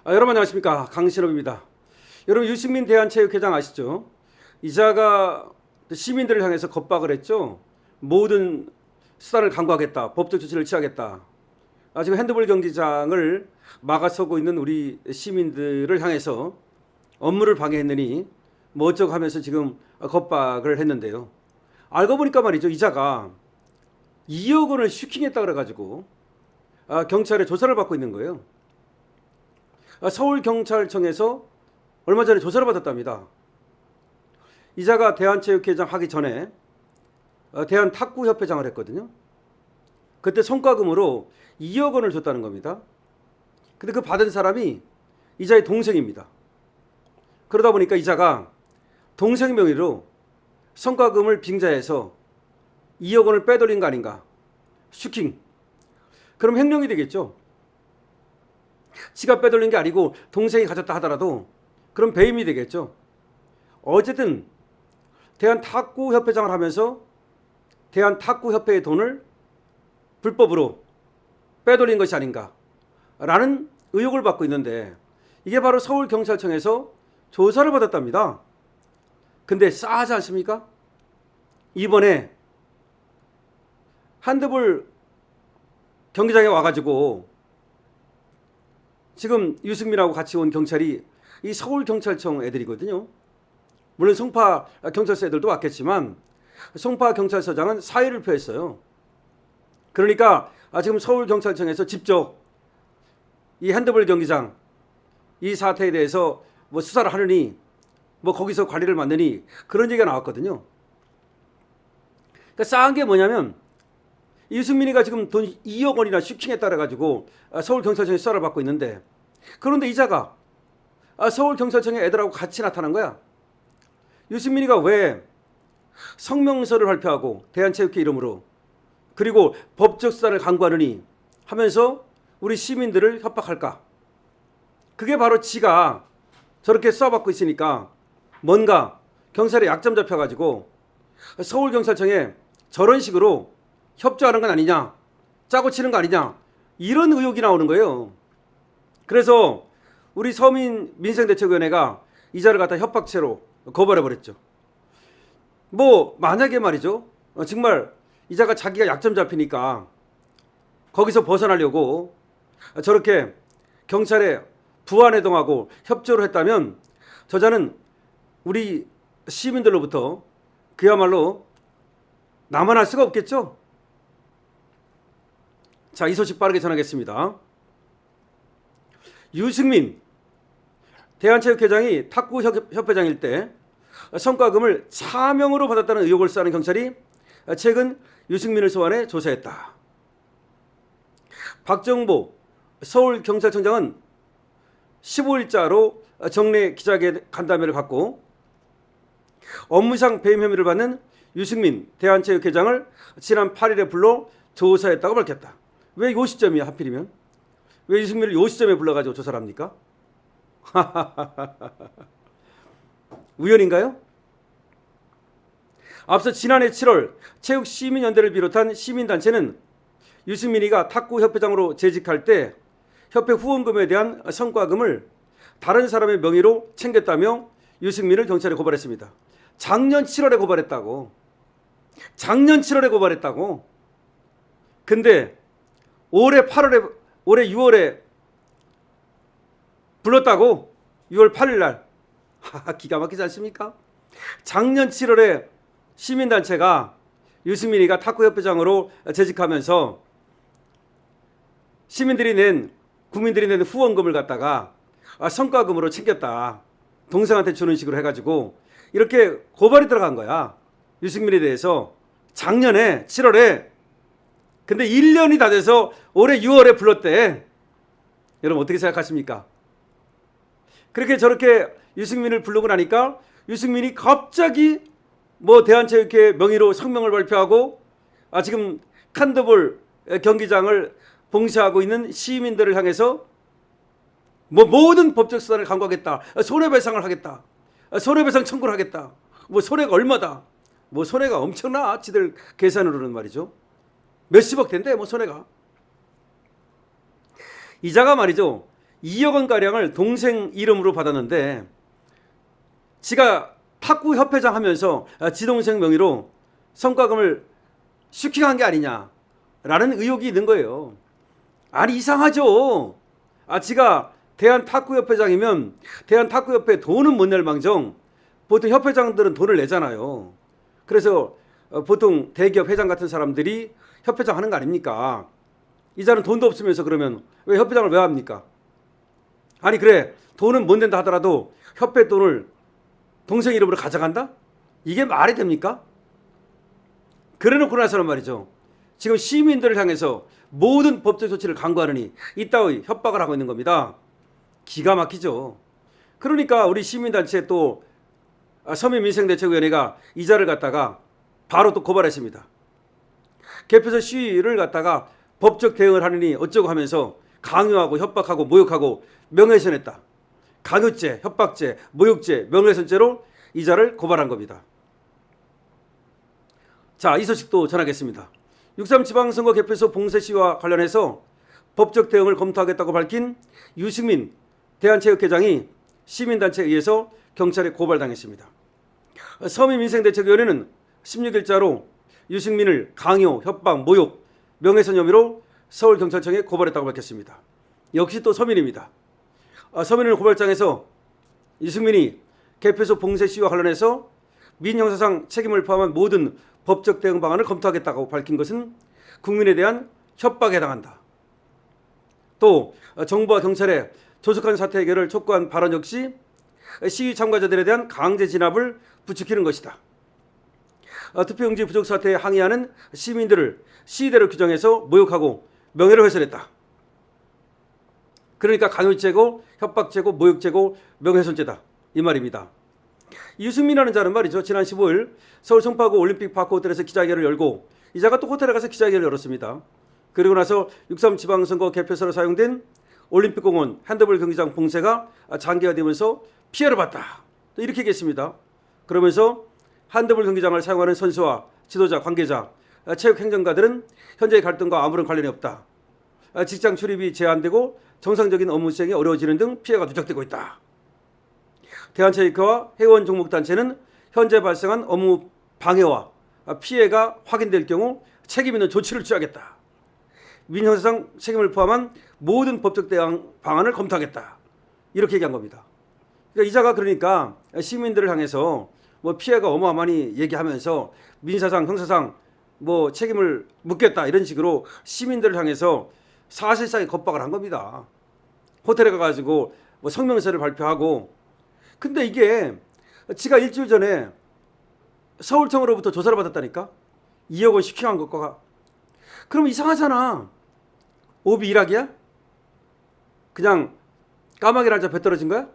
여러분 안녕하십니까, 강신업입니다. 여러분, 유승민 대한체육회장 아시죠? 이자가 시민들을 향해서 겁박을 했죠. 모든 수단을 강구하겠다, 법적 조치를 취하겠다. 지금 핸드볼 경기장을 막아서고 있는 우리 시민들을 향해서 업무를 방해했느니 뭐 어쩌고 하면서 지금 겁박을 했는데요. 알고 보니까 말이죠, 이자가 2억 원을 슈킹했다 그래가지고 경찰에 조사를 받고 있는 거예요. 서울경찰청에서 얼마 전에 조사를 받았답니다. 이자가 대한체육회장 하기 전에 대한탁구협회장을 했거든요. 그때 성과금으로 2억 원을 줬다는 겁니다. 근데 그 받은 사람이 이자의 동생입니다. 그러다 보니까 이자가 동생 명의로 성과금을 빙자해서 2억 원을 빼돌린 거 아닌가. 슈킹. 그럼 횡령이 되겠죠. 지가 빼돌린 게 아니고 동생이 가졌다 하더라도 그럼 배임이 되겠죠. 어쨌든 대한탁구협회장을 하면서 대한탁구협회의 돈을 불법으로 빼돌린 것이 아닌가라는 의혹을 받고 있는데, 이게 바로 서울경찰청에서 조사를 받았답니다. 근데 싸하지 않습니까? 이번에 핸드볼 경기장에 와가지고 지금 유승민하고 같이 온 경찰이 이 서울경찰청 애들이거든요. 물론 송파 경찰서 애들도 왔겠지만 송파 경찰서장은 사의를 표했어요. 그러니까 지금 서울경찰청에서 직접 이 핸드볼 경기장 이 사태에 대해서 뭐 수사를 하느니 뭐 거기서 관리를 맡느니 그런 얘기가 나왔거든요. 그러니까 싸한 게 뭐냐면 유승민이가 지금 돈 2억 원이나 슈킹했다 그래가지고 서울경찰청에 수사를 받고 있는데, 그런데 이자가 서울경찰청에 애들하고 같이 나타난 거야. 유승민이가 왜 성명서를 발표하고 대한체육회 이름으로 그리고 법적 수단을 강구하느니 하면서 우리 시민들을 협박할까? 그게 바로 지가 저렇게 수사받고 있으니까 뭔가 경찰에 약점 잡혀가지고 서울경찰청에 저런 식으로 협조하는 건 아니냐, 짜고 치는 거 아니냐, 이런 의혹이 나오는 거예요. 그래서 우리 서민민생대책위원회가 이자를 갖다 협박죄로 고발해버렸죠. 뭐 만약에 말이죠, 정말 이자가 자기가 약점 잡히니까 거기서 벗어나려고 저렇게 경찰에 부안해동하고 협조를 했다면 저자는 우리 시민들로부터 그야말로 남아날 수가 없겠죠. 자, 이 소식 빠르게 전하겠습니다. 유승민 대한체육회장이 탁구협회장일 때 성과금을 차명으로 받았다는 의혹을 쌓는 경찰이 최근 유승민을 소환해 조사했다. 박정보 서울경찰청장은 15일자로 정례 기자간담회를 갖고 업무상 배임 혐의를 받는 유승민 대한체육회장을 지난 8일에 불러 조사했다고 밝혔다. 왜 이 시점이야, 하필이면? 왜 유승민을 이 시점에 불러가지고 조사를 합니까? 우연인가요? 앞서 지난해 7월 체육시민연대를 비롯한 시민단체는 유승민이가 탁구협회장으로 재직할 때 협회 후원금에 대한 성과금을 다른 사람의 명의로 챙겼다며 유승민을 경찰에 고발했습니다. 작년 7월에 고발했다고. 작년 7월에 고발했다고. 근데 올해 6월에 불렀다고. 6월 8일 날. 기가 막히지 않습니까? 작년 7월에 시민단체가 유승민이가 탁구협회장으로 재직하면서 국민들이 낸 후원금을 갖다가 성과금으로 챙겼다, 동생한테 주는 식으로 해가지고 이렇게 고발이 들어간 거야, 유승민에 대해서. 작년에 7월에. 근데 1년이 다 돼서 올해 6월에 불렀대. 여러분 어떻게 생각하십니까? 그렇게 저렇게 유승민을 부르고 나니까 유승민이 갑자기 뭐 대한체육회 명의로 성명을 발표하고 지금 핸드볼 경기장을 봉쇄하고 있는 시민들을 향해서 뭐 모든 법적 수단을 강구하겠다, 손해배상을 하겠다, 손해배상 청구를 하겠다, 뭐 손해가 얼마다, 뭐 손해가 엄청나, 지들 계산으로는 말이죠. 몇십억 된대 뭐 손해가. 이자가 말이죠, 2억 원가량을 동생 이름으로 받았는데 지가 탁구 협회장 하면서 지동생 명의로 성과금을 슈킹한 게 아니냐라는 의혹이 있는 거예요. 아니 이상하죠. 지가 대한탁구협회장이면 대한탁구협회 돈은 못 낼 망정 보통 협회장들은 돈을 내잖아요. 그래서 보통 대기업 회장 같은 사람들이 협회장 하는 거 아닙니까? 이자는 돈도 없으면서 그러면 왜 협회장을 왜 합니까? 아니 그래 돈은 못 낸다 하더라도 협회 돈을 동생 이름으로 가져간다? 이게 말이 됩니까? 그래놓고 나서는 말이죠. 지금 시민들을 향해서 모든 법적 조치를 강구하느니 이따위 협박을 하고 있는 겁니다. 기가 막히죠. 그러니까 우리 시민단체 또 서민민생대책위원회가 이자를 갖다가 바로 또 고발했습니다. 개표소 시위를 갖다가 법적 대응을 하느니 어쩌고 하면서 강요하고 협박하고 모욕하고 명예훼손했다. 강요죄, 협박죄, 모욕죄, 명예훼손죄로 이자를 고발한 겁니다. 자, 이 소식도 전하겠습니다. 6.3 지방선거 개표소 봉쇄 시위와 관련해서 법적 대응을 검토하겠다고 밝힌 유승민 대한체육회장이 시민단체에 의해서 경찰에 고발당했습니다. 서민민생대책위원회는 16일자로 유승민을 강요, 협박, 모욕, 명예훼손 혐의로 서울경찰청에 고발했다고 밝혔습니다. 역시 또 서민입니다. 서민을 고발장에서 유승민이 개표소 봉쇄 시위와 관련해서 민형사상 책임을 포함한 모든 법적 대응 방안을 검토하겠다고 밝힌 것은 국민에 대한 협박에 해당한다. 또 정부와 경찰에 조속한 사태 해결을 촉구한 발언 역시 시위 참가자들에 대한 강제 진압을 부추기는 것이다. 투표용지 부족 사태에 항의하는 시민들을 시위대로 규정해서 모욕하고 명예를 훼손했다. 그러니까 강요죄고 협박죄고 모욕죄고 명예훼손죄다. 이 말입니다. 유승민이라는 자는 말이죠. 지난 15일 서울 송파구 올림픽 파크 호텔에서 기자회견을 열고 이 자가 또 호텔에 가서 기자회견을 열었습니다. 그리고 나서 6.3 지방선거 개표소로 사용된 올림픽공원 핸드볼 경기장 봉쇄가 장기화되면서 피해를 봤다. 또 이렇게 얘기했습니다. 그러면서 핸드볼 경기장을 사용하는 선수와 지도자, 관계자, 체육행정가들은 현재의 갈등과 아무런 관련이 없다. 직장 출입이 제한되고 정상적인 업무 수행이 어려워지는 등 피해가 누적되고 있다. 대한체육회와 회원 종목단체는 현재 발생한 업무 방해와 피해가 확인될 경우 책임 있는 조치를 취하겠다. 민형사상 책임을 포함한 모든 법적 대응 방안을 검토하겠다. 이렇게 얘기한 겁니다. 그러니까 이자가 그러니까 시민들을 향해서 뭐 피해가 어마어마하니 얘기하면서 민사상, 형사상 뭐 책임을 묻겠다 이런 식으로 시민들을 향해서 사실상의 겁박을 한 겁니다. 호텔에 가가지고 뭐 성명서를 발표하고 근데 이게 지가 일주일 전에 서울청으로부터 조사를 받았다니까 2억 원 슈킹한 것과 그럼 이상하잖아. 오비 일학이야? 그냥 까마귀 날짜 배 떨어진 거야?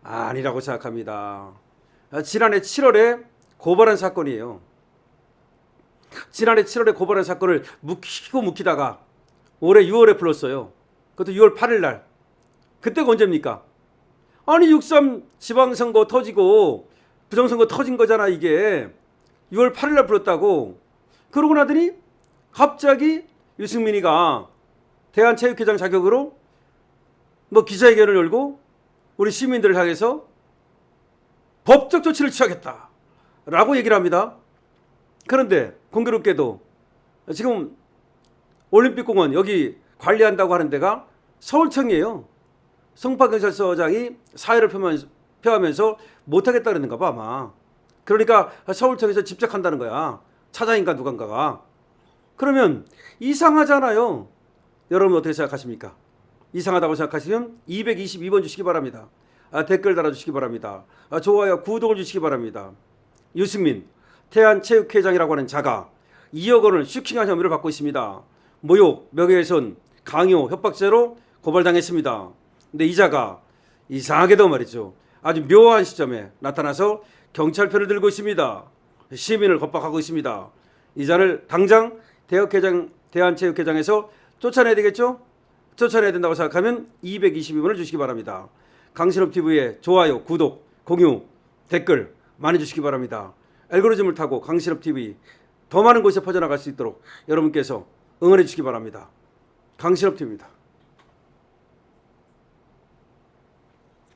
아니라고 생각합니다. 지난해 7월에 고발한 사건이에요. 지난해 7월에 고발한 사건을 묵히다가 올해 6월에 불렀어요. 그것도 6월 8일 날. 그때가 언제입니까? 아니 6.3 지방선거 터지고 부정선거 터진 거잖아 이게. 6월 8일 날 불렀다고. 그러고 나더니 갑자기 유승민이가 대한체육회장 자격으로 뭐 기자회견을 열고 우리 시민들을 향해서 법적 조치를 취하겠다 라고 얘기를 합니다. 그런데 공교롭게도 지금 올림픽공원 여기 관리한다고 하는 데가 서울청이에요. 송파경찰서장이 사회를 표하면서 못하겠다 그랬는가 봐 아마. 그러니까 서울청에서 직접 한다는 거야. 차장인가 누군가가. 그러면 이상하잖아요. 여러분 어떻게 생각하십니까? 이상하다고 생각하시면 222번 주시기 바랍니다. 댓글 달아주시기 바랍니다. 좋아요, 구독을 주시기 바랍니다. 유승민, 대한체육회장이라고 하는 자가 2억 원을 슈킹한 혐의를 받고 있습니다. 모욕, 명예훼손, 강요, 협박죄로 고발당했습니다. 근데 이 자가 이상하게도 말이죠. 아주 묘한 시점에 나타나서 경찰편을 들고 있습니다. 시민을 겁박하고 있습니다. 이 자를 당장 대한체육회장에서 쫓아내야 되겠죠? 쫓아내야 된다고 생각하면 222번을 주시기 바랍니다. 강신업TV에 좋아요, 구독, 공유, 댓글 많이 주시기 바랍니다. 알고리즘을 타고 강신업TV 더 많은 곳에 퍼져나갈 수 있도록 여러분께서 응원해 주시기 바랍니다. 강신업TV입니다.